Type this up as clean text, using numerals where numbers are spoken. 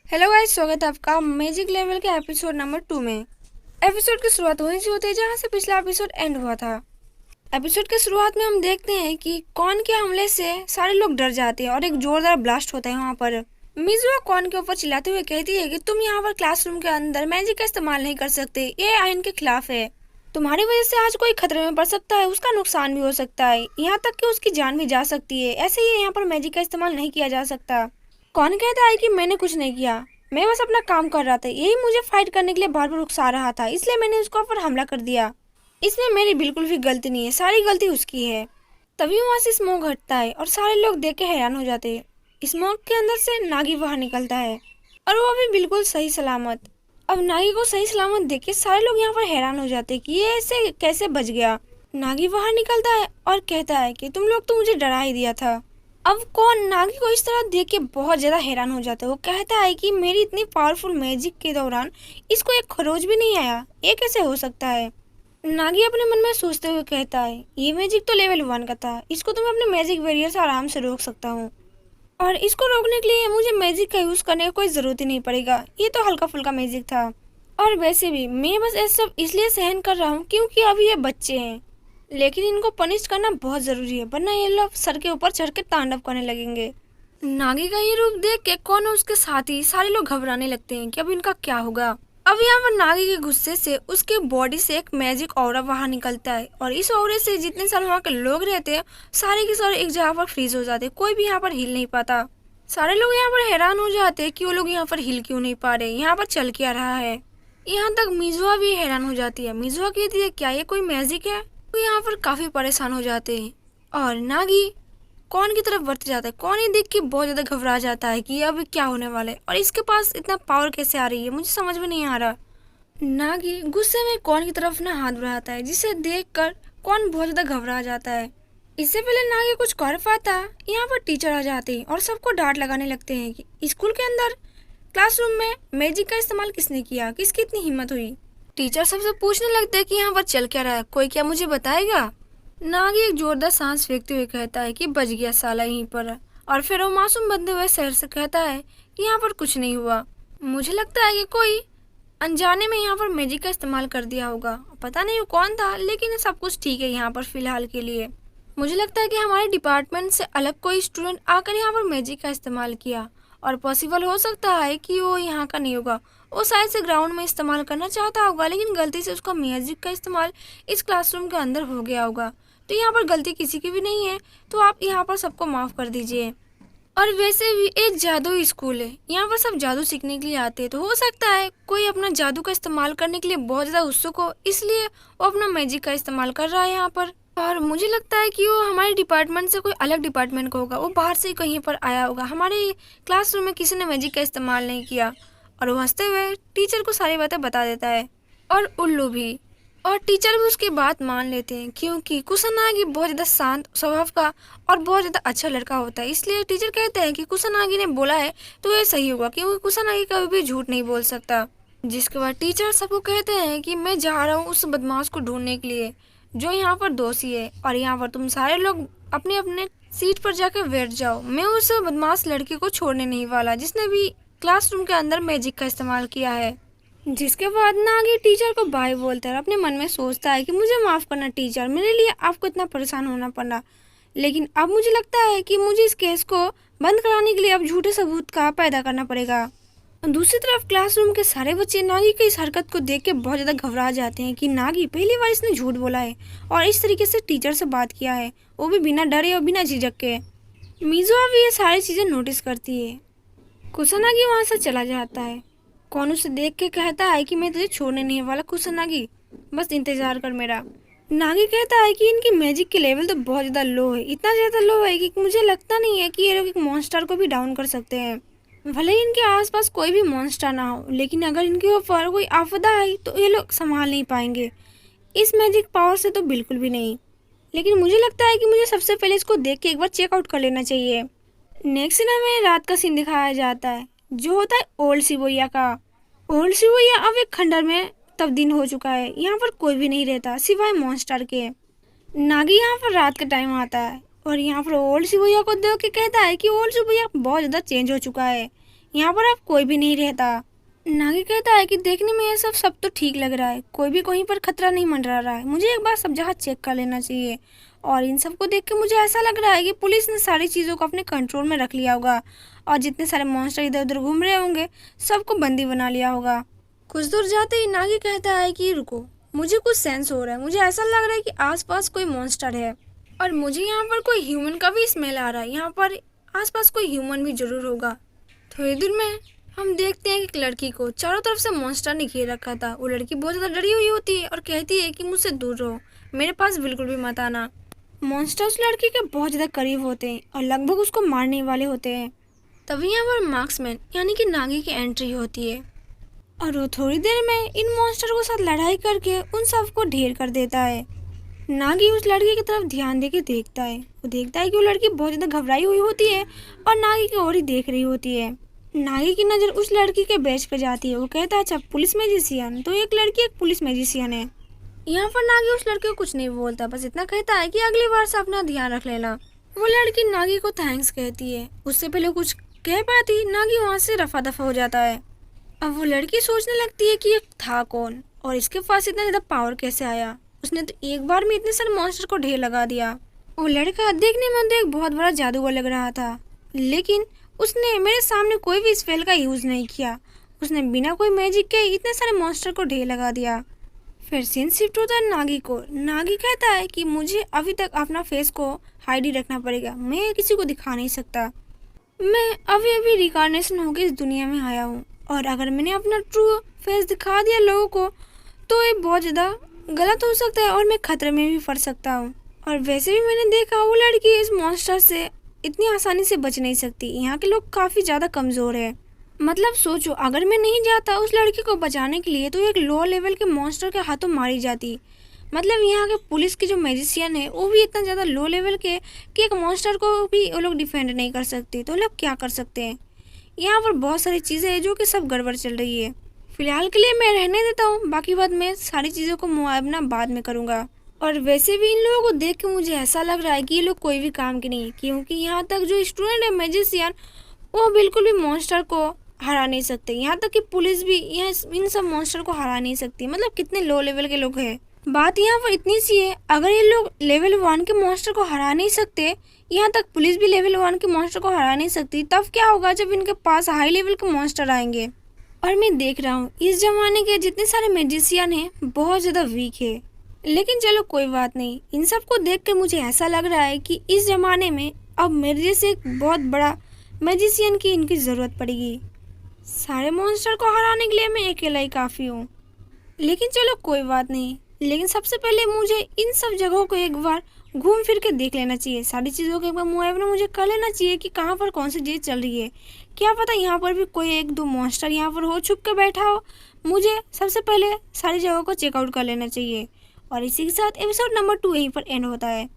Hello guys, स्वागत है आपका मैजिक लेवल के एपिसोड नंबर 2 में। एपिसोड की शुरुआत वहीं से होती है जहां से पिछला एपिसोड एंड हुआ था। एपिसोड के शुरुआत में हम देखते हैं कि कॉन के हमले से सारे लोग डर जाते हैं और एक जोरदार ब्लास्ट होता है वहां पर। मिजुआ कॉन के ऊपर चिल्लाते हुए कहती है कि तुम यहाँ पर क्लासरूम के अंदर मैजिक का इस्तेमाल नहीं कर सकते, ये आयन के खिलाफ है। तुम्हारी वजह से आज कोई खतरे में पड़ सकता है, उसका नुकसान भी हो सकता है, यहाँ तक कि उसकी जान भी जा सकती है। ऐसे ही यहाँ पर मैजिक का इस्तेमाल नहीं किया जा सकता। कौन कहता है कि मैंने कुछ नहीं किया, मैं बस अपना काम कर रहा था, यही मुझे फाइट करने के लिए बार बार उकसा रहा था, इसलिए मैंने उसके ऊपर हमला कर दिया। इसमें मेरी बिल्कुल भी गलती नहीं है, सारी गलती उसकी है। तभी वहां से स्मोक हटता है और सारे लोग देख के हैरान हो जाते हैं। स्मोक के अंदर से नागी बाहर निकलता है और वो भी बिल्कुल सही सलामत। अब नागी को सही सलामत देख के सारे लोग यहाँ पर हैरान हो जाते हैं कि ये ऐसे कैसे बच गया। नागी बाहर निकलता है और कहता है कि तुम लोग तो मुझे डरा ही दिया था। अब कौन नागी को इस तरह देख के बहुत ज्यादा हैरान हो जाता है। वो कहता है कि मेरी इतनी पावरफुल मैजिक के दौरान इसको एक खरोच भी नहीं आया, ये कैसे हो सकता है। नागी अपने मन में सोचते हुए कहता है, ये मैजिक तो लेवल 1 का था, इसको तो मैं अपने मैजिक बैरियर से आराम से रोक सकता हूँ और इसको रोकने के लिए मुझे मैजिक का यूज करने की कोई जरूरत ही नहीं पड़ेगा, ये तो हल्का फुल्का मैजिक था। और वैसे भी मैं बस ये सब इसलिए सहन कर रहा हूँ क्योंकि अभी ये बच्चे हैं, लेकिन इनको पनिश करना बहुत जरूरी है, वरना ये लोग सर के ऊपर चढ़ के तांडव करने लगेंगे। नागी का ये रूप देख के कौन और उसके साथी सारे लोग घबराने लगते हैं कि अब इनका क्या होगा। अब यहाँ पर नागी के गुस्से से उसके बॉडी से एक मैजिक ऑरा बाहर निकलता है और इस ऑरे से जितने सारे वहाँ के लोग रहते हैं सारे के सारे एक जगह पर फ्रीज हो जाते हैं, कोई भी यहाँ पर हिल नहीं पाता। सारे लोग यहाँ पर हैरान हो जाते हैं कि वो लोग यहाँ पर हिल क्यों नहीं पा रहे, यहाँ पर चल क्या रहा है। यहाँ तक मिजुआ भी हैरान हो जाती है। मिजुआ कहती है, क्या ये कोई मैजिक है। तो यहाँ पर काफी परेशान हो जाते हैं और नागी कौन की तरफ बढ़ते जाता है। कौन ये देख के बहुत ज्यादा घबरा जाता है कि अब क्या होने वाला है और इसके पास इतना पावर कैसे आ रही है, मुझे समझ में नहीं आ रहा। नागी गुस्से में कौन की तरफ ना हाथ बढ़ाता है, जिसे देखकर कौन बहुत ज्यादा घबरा जाता है। इससे पहले नागी कुछ कर पाता, यहाँ पर टीचर आ जाते हैं और सबको डांट लगाने लगते हैं कि स्कूल के अंदर क्लासरूम में मैजिक का इस्तेमाल किसने किया, किसकी इतनी हिम्मत हुई। टीचर सबसे पूछने लगते हैं कि यहाँ पर चल क्या रहा है, कोई क्या मुझे बताएगा। नागी एक जोरदार सांस फेंकते हुए कहता है कि बच गया साला यहीं पर। और फिर वो मासूम बनते हुए शहर से कहता है कि यहाँ पर कुछ नहीं हुआ, मुझे लगता है कि कोई अनजाने में यहाँ पर मैजिक का इस्तेमाल कर दिया होगा, पता नहीं वो कौन था, लेकिन सब कुछ ठीक है यहाँ पर फिलहाल के लिए। मुझे लगता है कि हमारे डिपार्टमेंट से अलग कोई स्टूडेंट आकर यहाँ पर मैजिक का इस्तेमाल किया और पॉसिबल हो सकता है कि वो यहाँ का नहीं होगा। वो शायद से ग्राउंड में इस्तेमाल करना चाहता होगा, लेकिन गलती से उसका मैजिक का इस्तेमाल इस क्लासरूम के अंदर हो गया होगा। तो यहाँ पर गलती किसी की भी नहीं है, तो आप यहाँ पर सबको माफ कर दीजिए। और वैसे भी एक जादू स्कूल है, यहाँ पर सब जादू सीखने के लिए आते हैं, तो हो सकता है कोई अपना जादू का इस्तेमाल करने के लिए बहुत ज्यादा उत्सुक हो, इसलिए वो अपना मैजिक का इस्तेमाल कर रहा है यहाँ पर। और मुझे लगता है कि वो हमारे डिपार्टमेंट से कोई अलग डिपार्टमेंट का होगा, वो बाहर से ही कहीं पर आया होगा, हमारे क्लासरूम में किसी ने मैजिक का इस्तेमाल नहीं किया। और वो हंसते हुए टीचर को सारी बातें बता देता है और उल्लू भी। और टीचर भी उसकी बात मान लेते हैं क्योंकि कुसानागी बहुत ज़्यादा शांत स्वभाव का और बहुत ज़्यादा अच्छा लड़का होता है, इसलिए टीचर कहते हैं कि कुसानागी ने बोला है तो ये सही होगा, क्योंकि कुसानागी कभी भी झूठ नहीं बोल सकता। जिसके बाद टीचर सबको कहते हैं कि मैं जा रहा हूँ उस बदमाश को ढूंढने के लिए जो यहाँ पर दोषी है, और यहाँ पर तुम सारे लोग अपने अपने सीट पर जाकर बैठ जाओ। मैं उस बदमाश लड़के को छोड़ने नहीं वाला जिसने भी क्लासरूम के अंदर मैजिक का इस्तेमाल किया है। जिसके बाद नागी टीचर को बाय बोलता है और अपने मन में सोचता है कि मुझे माफ करना टीचर, मेरे लिए आपको इतना परेशान होना पड़ा, लेकिन अब मुझे लगता है कि मुझे इस केस को बंद कराने के लिए अब झूठे सबूत का पैदा करना पड़ेगा। दूसरी तरफ क्लासरूम के सारे बच्चे नागी की इस हरकत को देख के बहुत ज्यादा घबरा जाते हैं कि नागी पहली बार इसने झूठ बोला है और इस तरीके से टीचर से बात किया है, वो भी बिना डरे और बिना झिझक के। मिजुआ भी ये सारी चीजें नोटिस करती है। कुसानागी वहां से चला जाता है। कौन उसे देख के कहता है कि मैं तुझे छोड़ने नहीं वाला कुसानागी, बस इंतजार कर मेरा। नागी कहता है कि इनकी मैजिक के लेवल तो बहुत ज्यादा लो है, इतना ज्यादा लो है कि मुझे लगता नहीं है कि ये लोग एक मॉन्स्टर को भी डाउन कर सकते हैं। भले ही इनके आसपास कोई भी मॉन्स्टर ना हो, लेकिन अगर इनके ऊपर कोई आपदा आई तो ये लोग संभाल नहीं पाएंगे, इस मैजिक पावर से तो बिल्कुल भी नहीं। लेकिन मुझे लगता है कि मुझे सबसे पहले इसको देख के एक बार चेकआउट कर लेना चाहिए। नेक्स्ट सीन में रात का सीन दिखाया जाता है जो होता है ओल्ड शिबोया का। ओल्ड शिबोया अब एक खंडर में तब्दील हो चुका है, यहाँ पर कोई भी नहीं रहता सिवाय मॉन्स्टर के। नागी यहाँ पर रात का टाइम आता है और यहाँ पर ओल्ड शिबोया को देख के कहता है कि ओल्ड शिबोया बहुत ज़्यादा चेंज हो चुका है, यहाँ पर अब कोई भी नहीं रहता। नागी कहता है कि देखने में ये सब तो ठीक लग रहा है, कोई भी कहीं पर खतरा नहीं मंडरा रहा है, मुझे एक बार सब जगह चेक कर लेना चाहिए। और इन सबको देख के मुझे ऐसा लग रहा है कि पुलिस ने सारी चीज़ों को अपने कंट्रोल में रख लिया होगा और जितने सारे मॉन्स्टर इधर उधर घूम रहे होंगे सबको बंदी बना लिया होगा। कुछ दूर जाते ही नागी कहता है कि रुको, मुझे कुछ सेंस हो रहा है, मुझे ऐसा लग रहा है कि आसपास कोई मॉन्स्टर है और मुझे यहाँ पर कोई ह्यूमन का भी स्मेल आ रहा है, यहाँ पर आसपास कोई ह्यूमन भी जरूर होगा। थोड़ी दूर में हम देखते हैं कि एक लड़की को चारों तरफ से मॉन्स्टर ने घेर रखा था। वो लड़की बहुत ज़्यादा डरी हुई होती है और कहती है कि मुझसे दूर रहो, मेरे पास बिल्कुल भी मत आना। मॉन्स्टर उस लड़की के बहुत ज़्यादा करीब होते हैं और लगभग उसको मारने वाले होते हैं। तभी यहाँ पर मार्क्समैन यानी कि नागी की एंट्री होती है और वो थोड़ी देर में इन मॉन्स्टर के साथ लड़ाई करके उन सबको ढेर कर देता है। नागी उस लड़की की तरफ ध्यान देके देखता है। वो देखता है कि वो लड़की बहुत ज़्यादा घबराई हुई होती है और नागी की ओर ही देख रही होती है। नागी की नज़र उस लड़की के बैच पे जाती है। वो कहता है अच्छा पुलिस मैजिशियन, तो एक लड़की एक पुलिस मैजिशियन है। यहाँ पर नागी उस लड़के को कुछ नहीं बोलता, बस इतना कहता है कि अगली बार से अपना ध्यान रख लेना। वो लड़की नागी को थैंक्स कहती है। उससे पहले कुछ कह पाती नागी वहाँ से रफा दफा हो जाता है। अब वो लड़की सोचने लगती है कि ये था कौन और इसके पास इतना ज़्यादा पावर कैसे आया, उसने तो एक बार में इतने सारे मॉन्स्टर को ढेर लगा दिया। वो लड़का देखने में तो एक बहुत बड़ा जादूगर लग रहा था, लेकिन उसने मेरे सामने कोई भी स्पेल का यूज़ नहीं किया, उसने बिना कोई मैजिक के इतने सारे मॉन्स्टर को ढेर लगा दिया। फिर सीन शिफ्ट होता है नागी को। नागी कहता है कि मुझे अभी तक अपना फेस को हाइड ही रखना पड़ेगा, मैं किसी को दिखा नहीं सकता। मैं अभी अभी रिकार्नेशन होकर इस दुनिया में आया हूँ और अगर मैंने अपना ट्रू फेस दिखा दिया लोगों को तो ये बहुत ज़्यादा गलत हो सकता है और मैं खतरे में भी पड़ सकता हूँ। और वैसे भी मैंने देखा वो लड़की इस मॉन्स्टर से इतनी आसानी से बच नहीं सकती, यहाँ के लोग काफ़ी ज़्यादा कमज़ोर है। मतलब सोचो अगर मैं नहीं जाता उस लड़की को बचाने के लिए तो एक लो लेवल के मॉन्स्टर के हाथों मारी जाती। मतलब यहाँ के पुलिस के जो मैजिशियन है वो भी इतना ज़्यादा लो लेवल के कि एक मॉन्स्टर को भी वो लोग डिफेंड नहीं कर सकते, तो लोग क्या कर सकते हैं। यहाँ पर बहुत सारी चीज़ें हैं जो कि सब गड़बड़ चल रही है। फिलहाल के लिए मैं रहने देता हूँ, बाकी बात मैं सारी चीज़ों को मुआवजा बाद में करूँगा। और वैसे भी इन लोगों को देख के मुझे ऐसा लग रहा है कि ये लोग कोई भी काम के नहीं, क्योंकि यहाँ तक जो स्टूडेंट है मैजिशियन वो बिल्कुल भी मॉन्स्टर को हरा नहीं सकते, यहाँ तक कि पुलिस भी इन सब मॉन्स्टर को हरा नहीं सकती। मतलब कितने लो लेवल के लोग हैं। बात यहाँ पर इतनी सी है, अगर ये लोग लेवल 1 के मॉन्स्टर को हरा नहीं सकते, यहाँ तक पुलिस भी लेवल 1 के मॉन्स्टर को हरा नहीं सकती, तब क्या होगा जब इनके पास हाई लेवल के मॉन्स्टर आएंगे। और मैं देख रहा हूँ इस जमाने के जितने सारे मैजिशियन हैं बहुत ज़्यादा वीक है, लेकिन चलो कोई बात नहीं। इन सब को देख कर मुझे ऐसा लग रहा है कि इस ज़माने में अब मेरे जैसे एक बहुत बड़ा मैजिशियन की इनकी ज़रूरत पड़ेगी। सारे मॉन्स्टर को हराने के लिए मैं अकेला ही काफ़ी हूँ, लेकिन चलो कोई बात नहीं। लेकिन सबसे पहले मुझे इन सब जगहों को एक बार घूम फिर के देख लेना चाहिए, सारी चीज़ों का एक बार मुआयना मुझे कर लेना चाहिए कि कहाँ पर कौन सी चीज़ चल रही है। क्या पता यहाँ पर भी कोई एक दो मॉन्स्टर यहाँ पर हो छुप के बैठा हो। मुझे सबसे पहले सारी जगहों को चेकआउट कर लेना चाहिए। और इसी के साथ एपिसोड नंबर 2 यहीं पर एंड होता है।